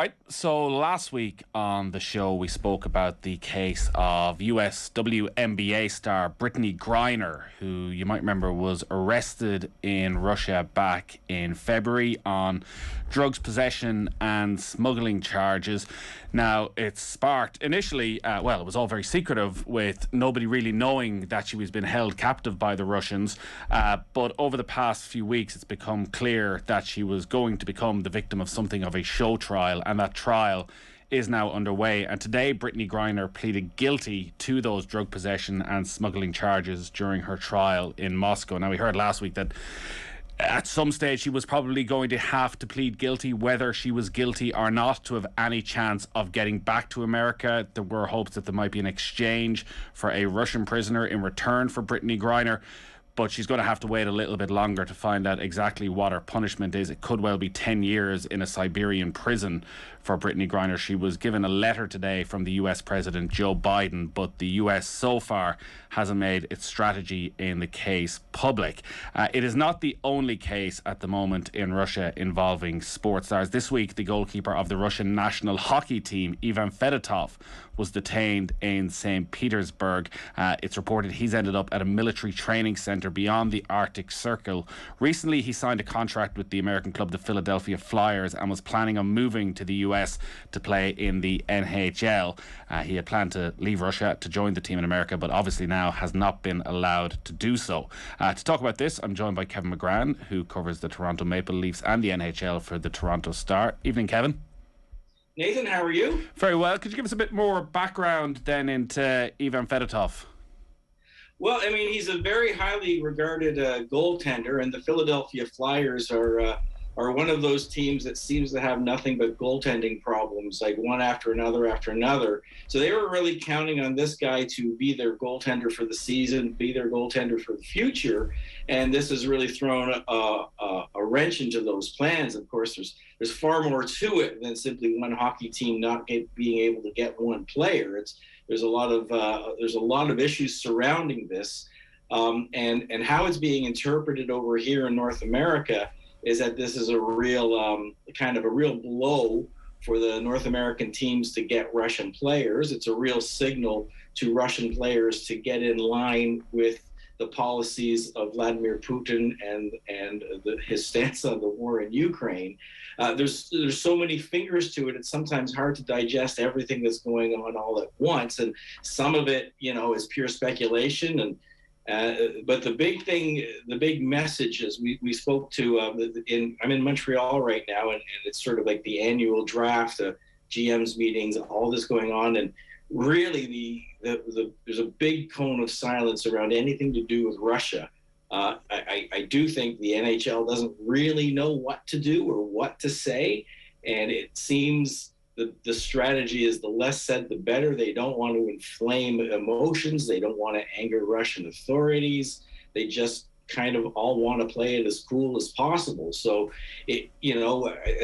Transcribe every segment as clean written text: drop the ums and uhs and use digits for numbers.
Right. So last week on the show, we spoke about the case of US WNBA star Brittany Griner, who you might remember was arrested in Russia back in February on drugs possession and smuggling charges. Now, it sparked initially, it was all very secretive, with nobody really knowing that she was being held captive by the Russians. But over the past few weeks, it's become clear that she was going to become the victim of something of a show trial, and that trial is now underway. And today, Brittany Griner pleaded guilty to those drug possession and smuggling charges during her trial in Moscow. Now, we heard last week that at some stage she was probably going to have to plead guilty, whether she was guilty or not, to have any chance of getting back to America. There were hopes that there might be an exchange for a Russian prisoner in return for Brittany Griner, but she's going to have to wait a little bit longer to find out exactly what her punishment is. It could well be 10 years in a Siberian prison for Brittany Griner. She was given a letter today from the US President Joe Biden, but the US so far hasn't made its strategy in the case public. It is not the only case at the moment in Russia involving sports stars. This week, the goalkeeper of the Russian national hockey team, Ivan Fedotov, was detained in St. Petersburg. It's reported he's ended up at a military training center beyond the Arctic Circle. Recently, he signed a contract with the American club, the Philadelphia Flyers, and was planning on moving to the US to play in the NHL. He had planned to leave Russia to join the team in America, but obviously now has not been allowed to do so. To talk about this, I'm joined by Kevin McGran, who covers the Toronto Maple Leafs and the NHL for the Toronto Star. Evening, Kevin. Nathan, how are you? Very well. Could you give us a bit more background then into Ivan Fedotov? Well, I mean, he's a very highly regarded goaltender, and the Philadelphia Flyers are one of those teams that seems to have nothing but goaltending problems, like one after another after another. So they were really counting on this guy to be their goaltender for the season, be their goaltender for the future, and this has really thrown a wrench into those plans. Of course, there's far more to it than simply one hockey team not being able to get one player. There's a lot of issues surrounding this, and how it's being interpreted over here in North America is that this is a real kind of a real blow for the North American teams to get Russian players. It's a real signal to Russian players to get in line with the policies of Vladimir Putin and his stance on the war in Ukraine. There's so many fingers to it. It's sometimes hard to digest everything that's going on all at once, and some of it, is pure speculation. But the big message is we spoke to. I'm in Montreal right now, and it's sort of like the annual draft, GM's meetings, all this going on, and really there's a big cone of silence around anything to do with Russia. I do think the NHL doesn't really know what to do or what to say, and it seems the strategy is the less said, the better. They don't want to inflame emotions. They don't want to anger Russian authorities. They just kind of all want to play it as cool as possible. So, I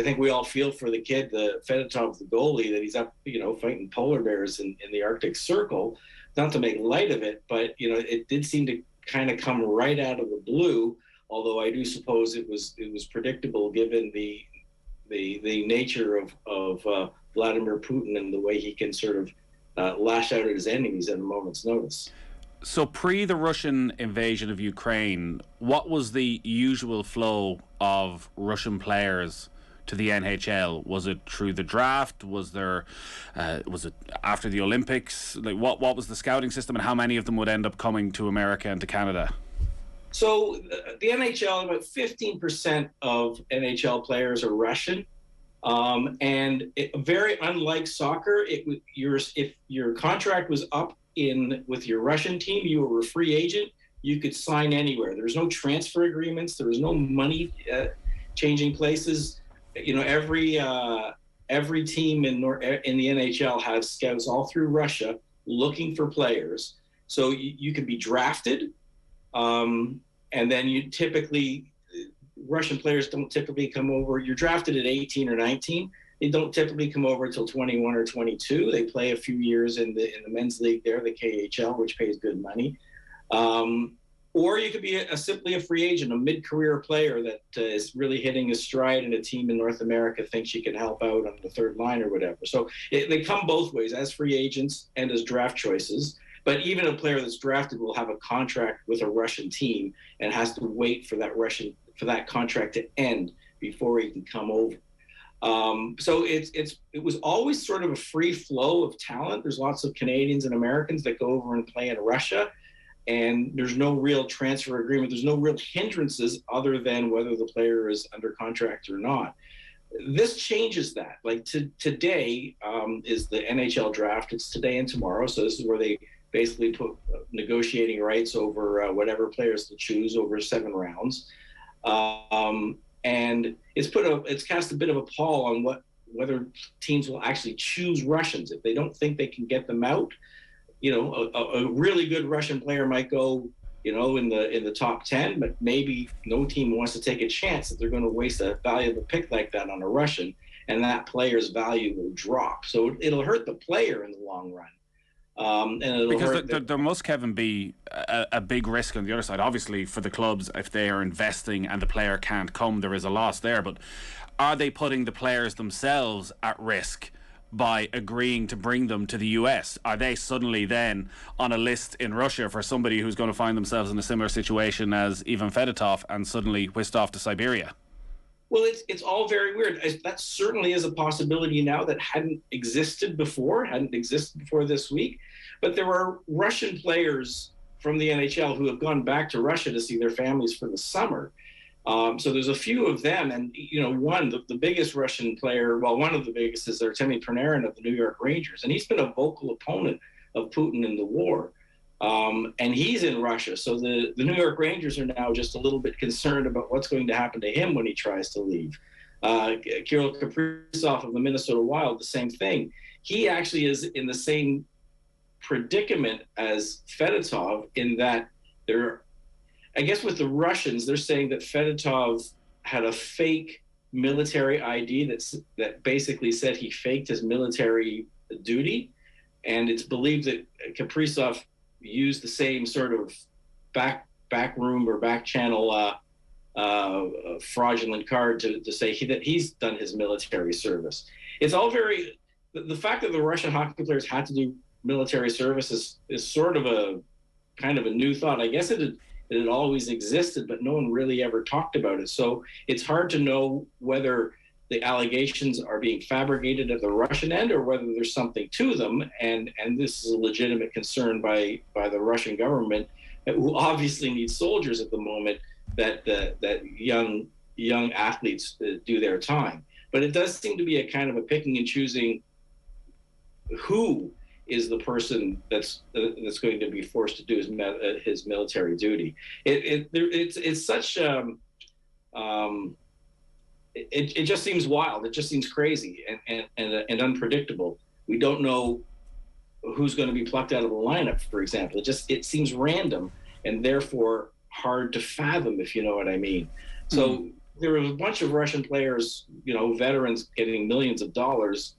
think we all feel for the kid, the Fedotov, the goalie, that he's up, fighting polar bears in the Arctic Circle. Not to make light of it, but, it did seem to kind of come right out of the blue, although I do suppose it was predictable given the nature of Vladimir Putin and the way he can sort of lash out at his enemies at a moment's notice. So pre the Russian invasion of Ukraine, what was the usual flow of Russian players to the NHL? Was it through the draft? Was it after the Olympics? Like what was the scouting system, and how many of them would end up coming to America and to Canada? So the NHL, about 15% of NHL players are Russian. And very unlike soccer, if your contract was up with your Russian team, you were a free agent, you could sign anywhere. There was no transfer agreements. There was no money changing places. Every team in the NHL has scouts all through Russia looking for players. So you could be drafted, and then Russian players don't typically come over. You're drafted at 18 or 19. They don't typically come over until 21 or 22. They play a few years in the men's league there, the KHL, which pays good money. Or you could be simply a free agent, a mid-career player that is really hitting his stride, and a team in North America thinks you can help out on the third line or whatever. So they come both ways, as free agents and as draft choices. But even a player that's drafted will have a contract with a Russian team and has to wait for that contract to end before he can come over. So it was always sort of a free flow of talent. There's lots of Canadians and Americans that go over and play in Russia, and there's no real transfer agreement. There's no real hindrances other than whether the player is under contract or not. This changes that. Like today is the NHL draft. It's today and tomorrow. So this is where they basically put negotiating rights over whatever players to choose over 7 rounds. And it's cast a bit of a pall on whether teams will actually choose Russians. If they don't think they can get them out, a really good Russian player might go, in the top 10, but maybe no team wants to take a chance that they're going to waste a valuable pick like that on a Russian, and that player's value will drop. So it'll hurt the player in the long run. Because there must, Kevin, be a big risk on the other side. Obviously, for the clubs, if they are investing and the player can't come, there is a loss there. But are they putting the players themselves at risk by agreeing to bring them to the US? Are they suddenly then on a list in Russia for somebody who's going to find themselves in a similar situation as Ivan Fedotov and suddenly whisked off to Siberia? Well, it's all very weird. That certainly is a possibility now that hadn't existed before this week. But there are Russian players from the NHL who have gone back to Russia to see their families for the summer. So there's a few of them. And, the biggest Russian player, one of the biggest is Artemi Panarin of the New York Rangers. And he's been a vocal opponent of Putin in the war. And he's in Russia. So the New York Rangers are now just a little bit concerned about what's going to happen to him when he tries to leave. Kirill Kaprizov of the Minnesota Wild, the same thing. He actually is in the same predicament as Fedotov in that I guess with the Russians, they're saying that Fedotov had a fake military ID that basically said he faked his military duty. And it's believed that Kaprizov used the same sort of back room or back channel fraudulent card to say that he's done his military service. It's all the fact that the Russian hockey players had to do military service is sort of a kind of a new thought. I guess it had always existed, but no one really ever talked about it. So it's hard to know whether the allegations are being fabricated at the Russian end or whether there's something to them. And this is a legitimate concern by the Russian government, who obviously needs soldiers at the moment, that young athletes do their time. But it does seem to be a kind of a picking and choosing who is the person that's going to be forced to do his military duty. It's such it just seems wild. It just seems crazy and unpredictable. We don't know who's going to be plucked out of the lineup, for example. It seems random and therefore hard to fathom, if you know what I mean. So there were a bunch of Russian players, veterans getting millions of dollars.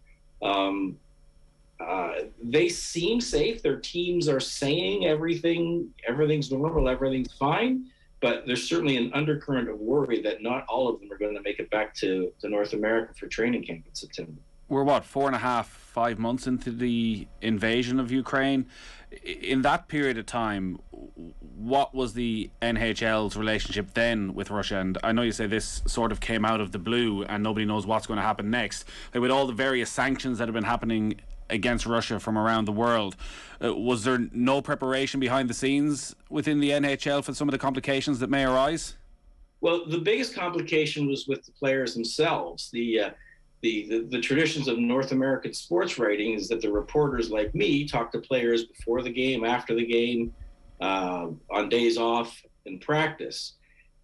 They seem safe. Their teams are saying everything's normal, everything's fine. But there's certainly an undercurrent of worry that not all of them are going to make it back to North America for training camp in September. We're 4.5-5 months into the invasion of Ukraine. In that period of time, what was the NHL's relationship then with Russia? And I know you say this sort of came out of the blue and nobody knows what's going to happen next. Like, with all the various sanctions that have been happening against Russia from around the world, was there no preparation behind the scenes within the NHL for some of the complications that may arise? Well, the biggest complication was with the players themselves. The traditions of North American sports writing is that the reporters like me talk to players before the game, after the game, on days off in practice.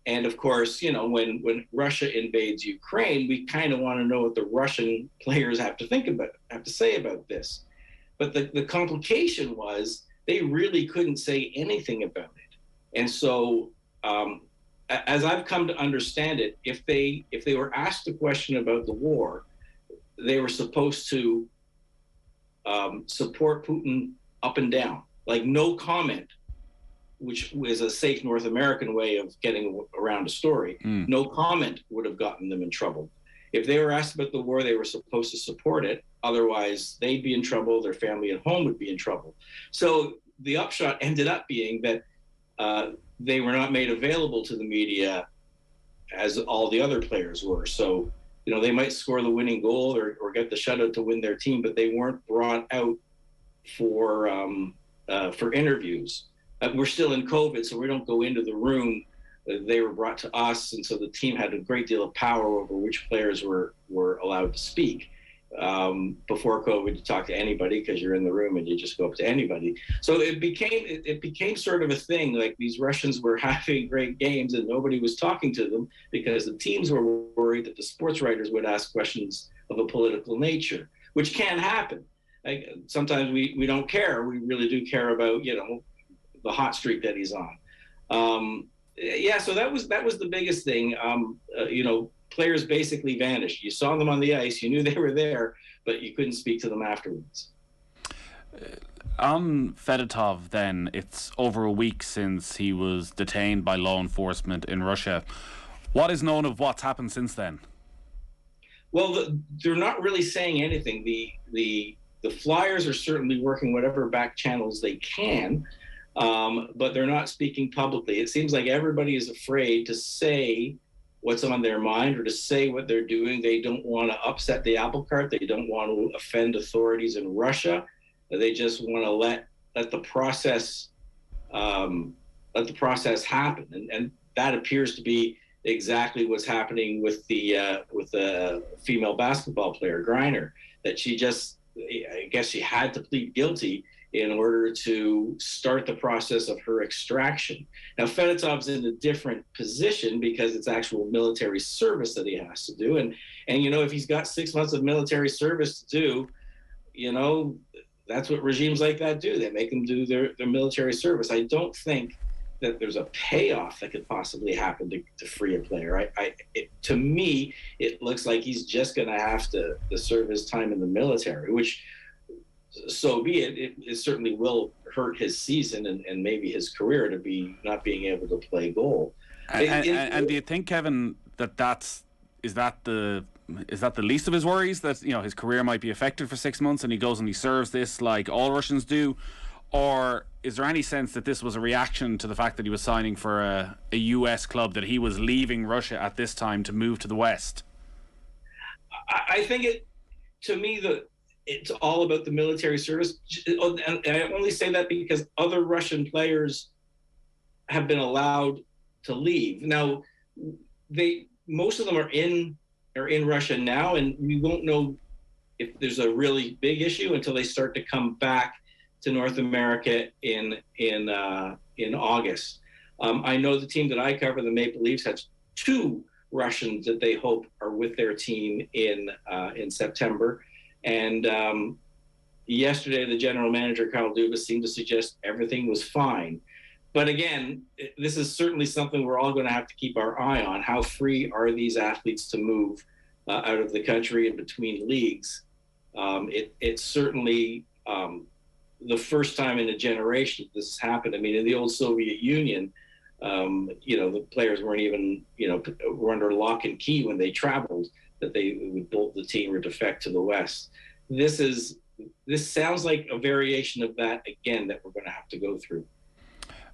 And of course, when Russia invades Ukraine, we kind of want to know what the Russian players have to say about this. But the complication was they really couldn't say anything about it. And so, as I've come to understand it, if they were asked a question about the war, they were supposed to support Putin up and down, like no comment which was a safe North American way of getting around a story, no comment would have gotten them in trouble. If they were asked about the war, they were supposed to support it. Otherwise, they'd be in trouble. Their family at home would be in trouble. So the upshot ended up being that they were not made available to the media as all the other players were. So, they might score the winning goal or get the shutout to win their team, but they weren't brought out for interviews. We're still in COVID, so we don't go into the room. They were brought to us, and so the team had a great deal of power over which players were allowed to speak. Before COVID, to talk to anybody because you're in the room and you just go up to anybody. So it became sort of a thing. Like, these Russians were having great games and nobody was talking to them because the teams were worried that the sports writers would ask questions of a political nature, which can happen. Like, sometimes we don't care. We really do care about the hot streak that he's on. So that was the biggest thing. Players basically vanished. You saw them on the ice, you knew they were there, but you couldn't speak to them afterwards. On Fedotov, then, it's over a week since he was detained by law enforcement in Russia. What is known of what's happened since then? Well, they're not really saying anything. The Flyers are certainly working whatever back channels they can, but they're not speaking publicly. It seems like everybody is afraid to say what's on their mind or to say what they're doing. They don't want to upset the apple cart. They don't want to offend authorities in Russia. They just want to let the process happen. And that appears to be exactly what's happening with the female basketball player, Griner, that I guess she had to plead guilty in order to start the process of her extraction. Now, Fedotov's in a different position because it's actual military service that he has to do. And if he's got 6 months of military service to do, that's what regimes like that do. They make them do their military service. I don't think that there's a payoff that could possibly happen to free a player. To me, it looks like he's just going to have to serve his time in the military, which, so be it. It certainly will hurt his season and maybe his career to be not being able to play goal. And do you think, Kevin, is that the least of his worries, that his career might be affected for 6 months and he goes and he serves this like all Russians do? Or is there any sense that this was a reaction to the fact that he was signing for a US club, that he was leaving Russia at this time to move to the West? I think it's all about the military service. And I only say that because other Russian players have been allowed to leave. Now, most of them are in Russia now, and we won't know if there's a really big issue until they start to come back to North America in August. I know the team that I cover, the Maple Leafs, has 2 Russians that they hope are with their team in September. And yesterday, the general manager, Carl Dubas, seemed to suggest everything was fine. But again, this is certainly something we're all going to have to keep our eye on. How free are these athletes to move out of the country and between leagues? It's certainly the first time in a generation this has happened. I mean, in the old Soviet Union, the players weren't even, were under lock and key when they traveled, that they would bolt the team or defect to the West. This sounds like a variation of that again that we're going to have to go through.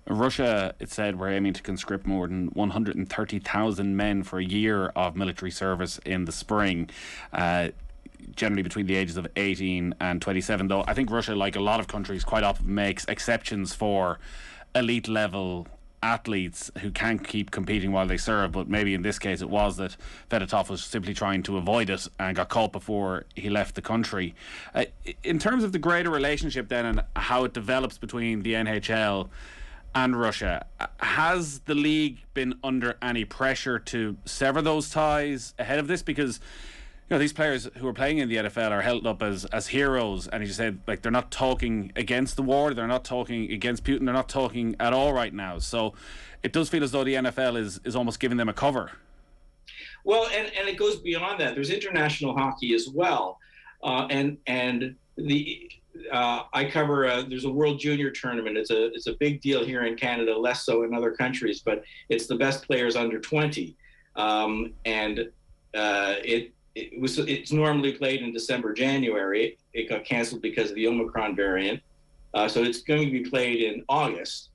Russia, it said, we're aiming to conscript more than 130,000 men for a year of military service in the spring, generally between the ages of 18 and 27, though I think Russia, like a lot of countries, quite often makes exceptions for elite level athletes who can't keep competing while they serve. But maybe in this case it was that Fedotov was simply trying to avoid it and got caught before he left the country. In terms of the greater relationship then and how it develops between the NHL and Russia, has the league been under any pressure to sever those ties ahead of this? Because these players who are playing in the NFL are held up as heroes, and as you said, like, they're not talking against the war, they're not talking against Putin, they're not talking at all right now. So it does feel as though the NFL is almost giving them a cover. Well, and it goes beyond that. There's international hockey as well, and I cover. There's a World Junior tournament. It's a big deal here in Canada, less so in other countries, but it's the best players under 20, and it's normally played in December, January. It got canceled because of the Omicron variant, so it's going to be played in August.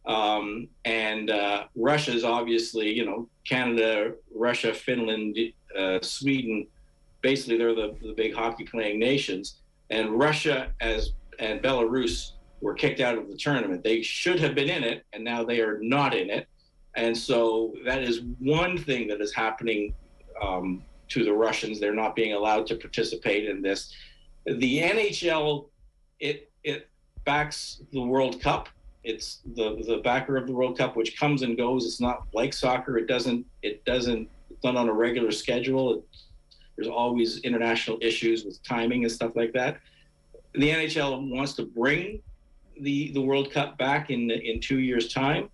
And Russia's obviously, Canada, Russia, Finland, Sweden. Basically, they're the big hockey playing nations. And Russia and Belarus were kicked out of the tournament. They should have been in it, and now they are not in it. And so that is one thing that is happening to the Russians. They're not being allowed to participate in this. The NHL, it backs the World Cup. It's the backer of the World Cup, which comes and goes. It's not like soccer. It's not on a regular schedule. There's always international issues with timing and stuff like that. The NHL wants to bring the World Cup back in 2 years' time,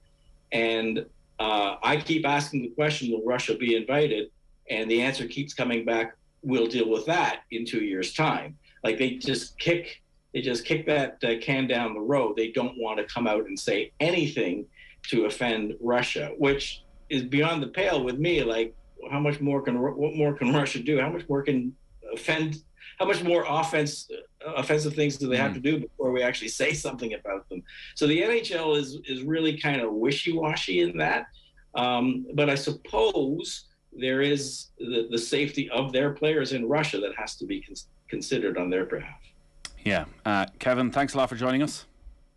and I keep asking the question, will Russia be invited? And the answer keeps coming back, we'll deal with that in 2 years' time. Like they just kick that can down the road. They don't want to come out and say anything to offend Russia, which is beyond the pale with me. Like, what more can Russia do? How much more can offend? How much more offensive things do they have to do before we actually say something about them? So the NHL is really kind of wishy-washy in that. But I suppose there is the safety of their players in Russia that has to be considered on their behalf. Yeah. Kevin, thanks a lot for joining us.